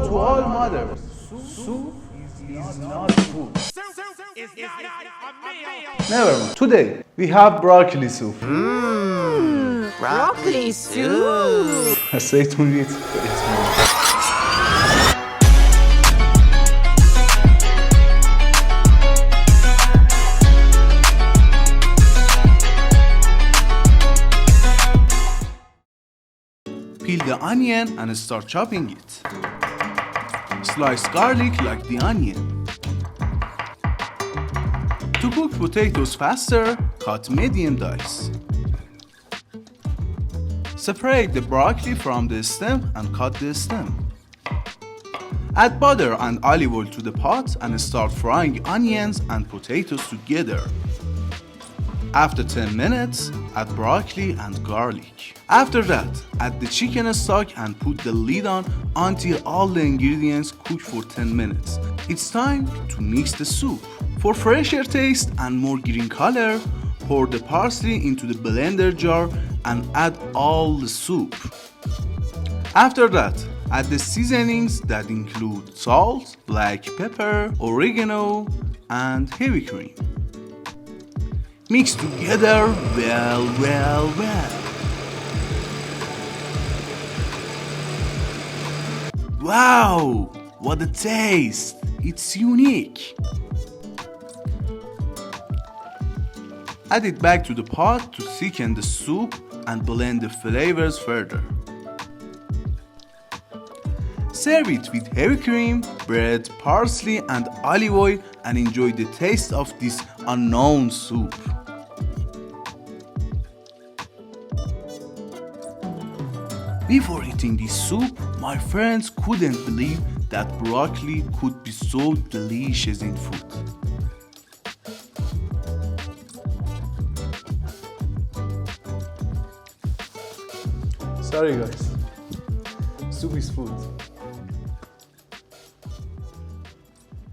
to all mothers, soup is not food. Never mind. Today we have broccoli soup. Broccoli soup. Stay tuned with it. Peel the onion and start chopping it. Slice garlic like the onion. To cook potatoes faster, cut medium dice. Separate the broccoli from the stem and cut the stem. Add butter and olive oil to the pot and start frying onions and potatoes together. After 10 minutes, add broccoli and garlic. After that, add the chicken stock and put the lid on until all the ingredients cook for 10 minutes. It's time to mix the soup. For fresher taste and more green color, pour the parsley into the blender jar and add all the soup. After that, add the seasonings that include salt, black pepper, oregano, and heavy cream. Mix together well. Wow, what a taste! It's unique. Add it back to the pot to thicken the soup and blend the flavors further. Serve it with heavy cream, bread, parsley, and olive oil and enjoy the taste of this unknown soup. Before eating this soup, my friends couldn't believe that broccoli could be so delicious in food. Sorry guys, soup is food.